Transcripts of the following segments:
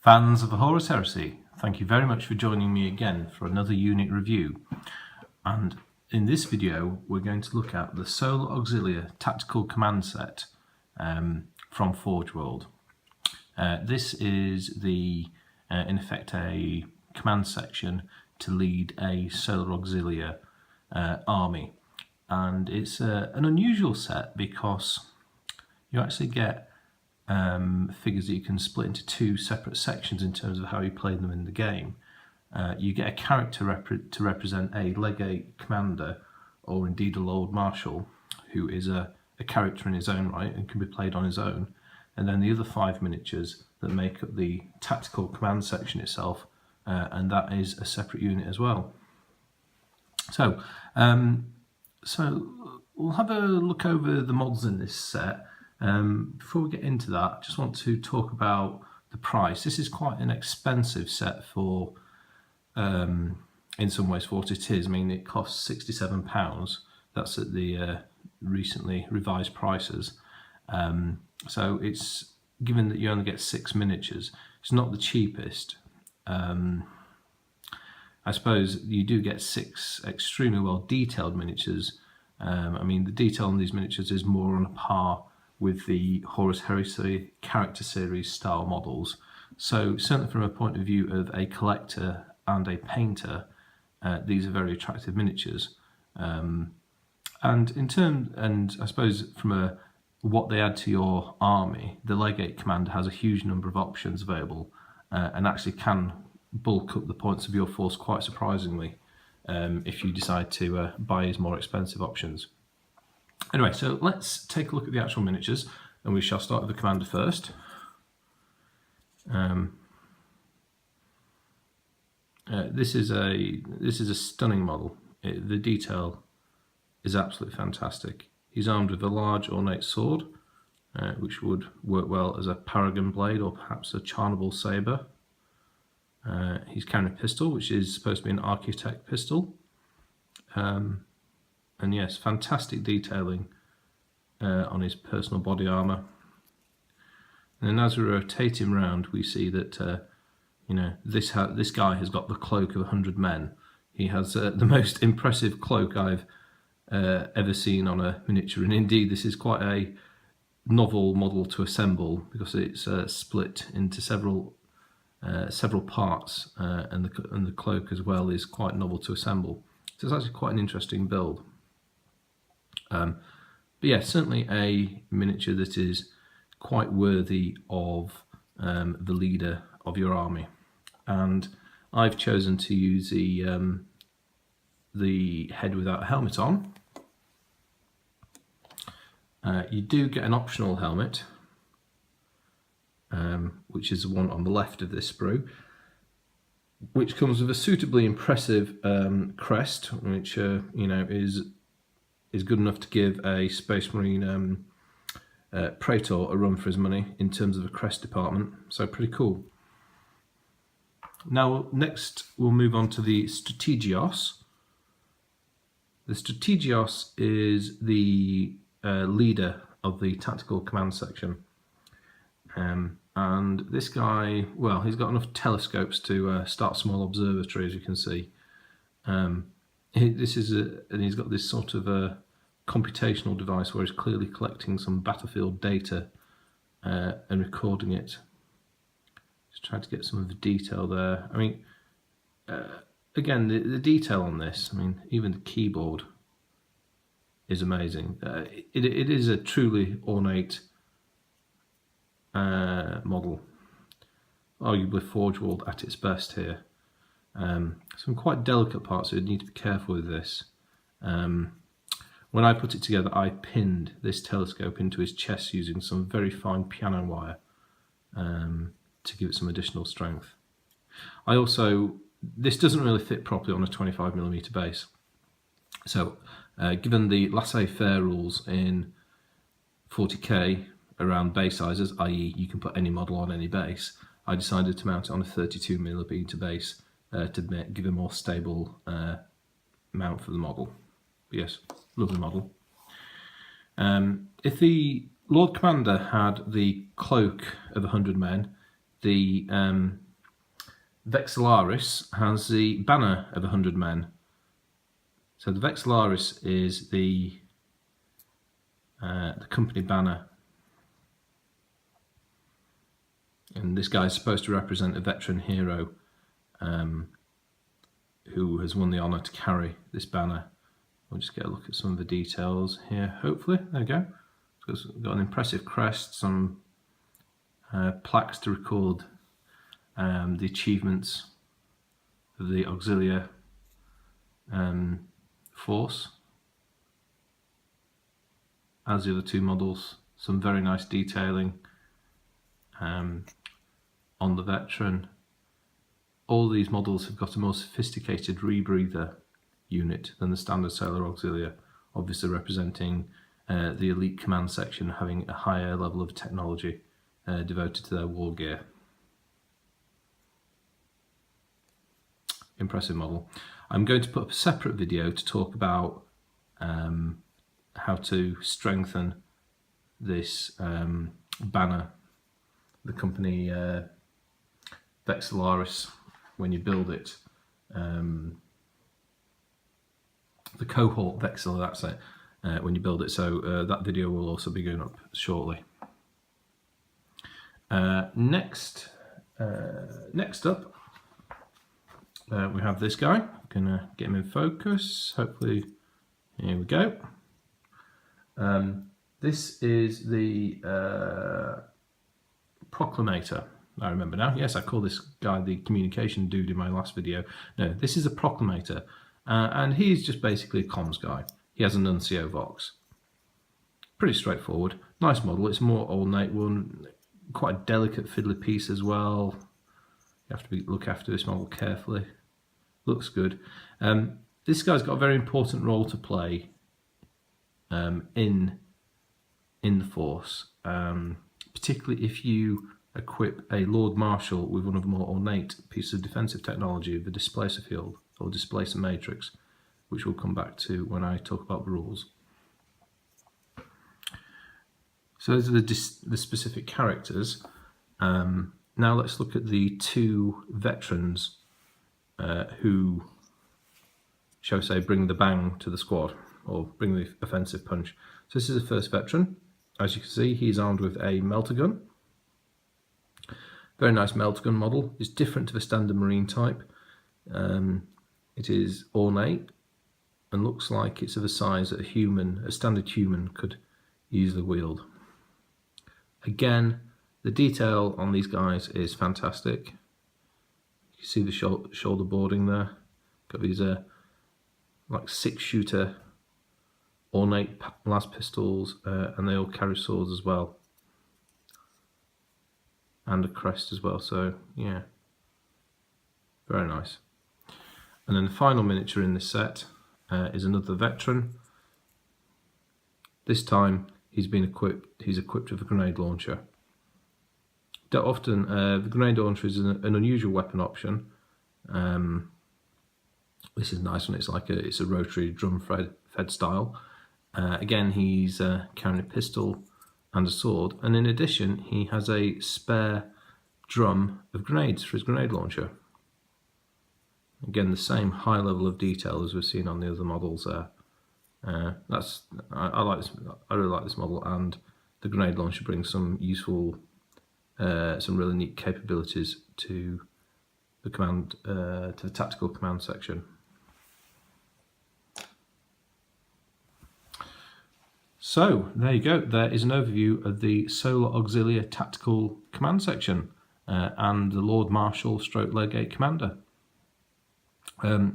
Fans of the Horus Heresy, thank you very much for joining me again for another unit review. And in this video, we're going to look at the Solar Auxilia tactical command set from Forge World. This is in effect a command section to lead a Solar Auxilia army. And it's an unusual set because you actually get figures that you can split into two separate sections in terms of how you play them in the game. You get a character to represent a legate commander, or indeed a Lord Marshal, who is a character in his own right and can be played on his own. And then the other 5 miniatures that make up the tactical command section itself, and that is a separate unit as well. So we'll have a look over the models in this set. Before we get into that, I just want to talk about the price. This is quite an expensive set for, in some ways, for what it is. I mean, it costs £67. That's at the recently revised prices. So it's, given that you only get 6 miniatures, it's not the cheapest. I suppose you do get 6 extremely well detailed miniatures. I mean, the detail on these miniatures is more on a par with the Horus Heresy character series style models. So certainly from a point of view of a collector and a painter, these are very attractive miniatures. And I suppose from what they add to your army, the Legate Commander has a huge number of options available, and actually can bulk up the points of your force quite surprisingly if you decide to buy his more expensive options. Anyway, so let's take a look at the actual miniatures, and we shall start with the commander first. This is a stunning model. The detail is absolutely fantastic. He's armed with a large ornate sword, which would work well as a paragon blade or perhaps a charnable saber. He's carrying a pistol, which is supposed to be an architect pistol. And yes, fantastic detailing on his personal body armour. And then as we rotate him round, we see that this guy has got the cloak of 100 men. He has the most impressive cloak I've ever seen on a miniature, and indeed this is quite a novel model to assemble because it's split into several parts, and the cloak as well is quite novel to assemble. So it's actually quite an interesting build. But yeah, certainly a miniature that is quite worthy of the leader of your army. And I've chosen to use the head without a helmet on. You do get an optional helmet, which is the one on the left of this sprue, which comes with a suitably impressive crest, which is good enough to give a Space Marine Praetor a run for his money in terms of a crest department. So pretty cool. Now next we'll move on to the Strategos. The Strategos is the leader of the tactical command section. And this guy, well, he's got enough telescopes to start a small observatory, as you can see. And he's got this sort of a computational device where he's clearly collecting some battlefield data and recording it. Just trying to get some of the detail there. I mean, again, the detail on this, I mean, even the keyboard is amazing. It is a truly ornate model, arguably Forge World at its best here. Some quite delicate parts, so you need to be careful with this. When I put it together, I pinned this telescope into his chest using some very fine piano wire to give it some additional strength. This doesn't really fit properly on a 25mm base. So, given the laissez-faire rules in 40k around base sizes, i.e. you can put any model on any base, I decided to mount it on a 32mm base to give a more stable mount for the model. But yes, lovely model. If the Lord Commander had the cloak of 100 men, the Vexellaris has the banner of 100 men. So the Vexellaris is the company banner, and this guy is supposed to represent a veteran hero who has won the honour to carry this banner. We'll just get a look at some of the details here, hopefully. There we go. So it's got an impressive crest, some plaques to record the achievements of the Auxilia force, as the other two models. Some very nice detailing on the veteran. All these models have got a more sophisticated rebreather unit than the standard Solar Auxilia, obviously representing the elite command section having a higher level of technology devoted to their war gear. Impressive model. I'm going to put up a separate video to talk about how to strengthen this banner, the company Vexellaris, when you build it. The cohort Vexilla, that's it, when you build it. So that video will also be going up shortly. Next up, we have this guy. I'm gonna get him in focus. Hopefully, here we go. This is the Proclamator. I remember now. Yes, I call this guy the communication dude in my last video. No, this is a Proclamator, and he's just basically a comms guy. He has a Nuncio Vox. Pretty straightforward. Nice model. It's a more ornate one. Quite a delicate fiddly piece as well. You have to look after this model carefully. Looks good. This guy's got a very important role to play in the force, particularly if you equip a Lord Marshal with one of the more ornate pieces of defensive technology, the displacer field or displacer matrix, which we'll come back to when I talk about the rules. So those are the specific characters. Now let's look at the two veterans who, shall we say, bring the bang to the squad, or bring the offensive punch. So this is the first veteran. As you can see, he's armed with a melter gun. Very nice melter gun model. It's different to the standard marine type. It is ornate and looks like it's of a size that a standard human could easily wield. Again, the detail on these guys is fantastic. You see the shoulder boarding there. Got these like 6-shooter ornate las pistols, and they all carry swords as well, and a crest as well. So yeah, very nice. And then the final miniature in this set is another veteran. This time he's equipped with a grenade launcher. Don't often, the grenade launcher is an unusual weapon option. This is a nice one. It's a rotary drum fed style. Again, he's carrying a pistol and a sword, and in addition he has a spare drum of grenades for his grenade launcher. Again, the same high level of detail as we've seen on the other models there. I like this. I really like this model, and the grenade launcher brings some useful, some really neat capabilities to the command, to the tactical command section. So there you go. There is an overview of the Solar Auxilia tactical command section and the Lord Marshal / Legate Commander. Yeah,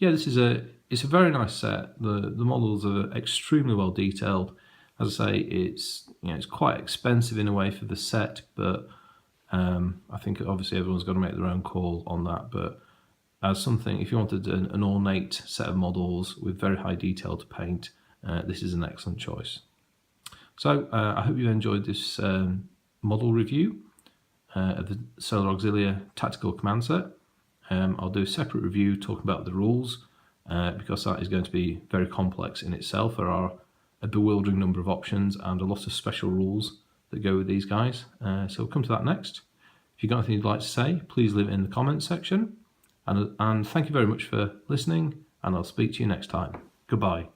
it's a very nice set. The models are extremely well detailed. As I say, it's quite expensive in a way for the set, but I think obviously everyone's got to make their own call on that. But as something, if you wanted an ornate set of models with very high detail to paint, this is an excellent choice. So I hope you enjoyed this model review of the Solar Auxilia tactical command set. I'll do a separate review talking about the rules, because that is going to be very complex in itself. There are a bewildering number of options and a lot of special rules that go with these guys. So we'll come to that next. If you've got anything you'd like to say, please leave it in the comments section. And thank you very much for listening, and I'll speak to you next time. Goodbye.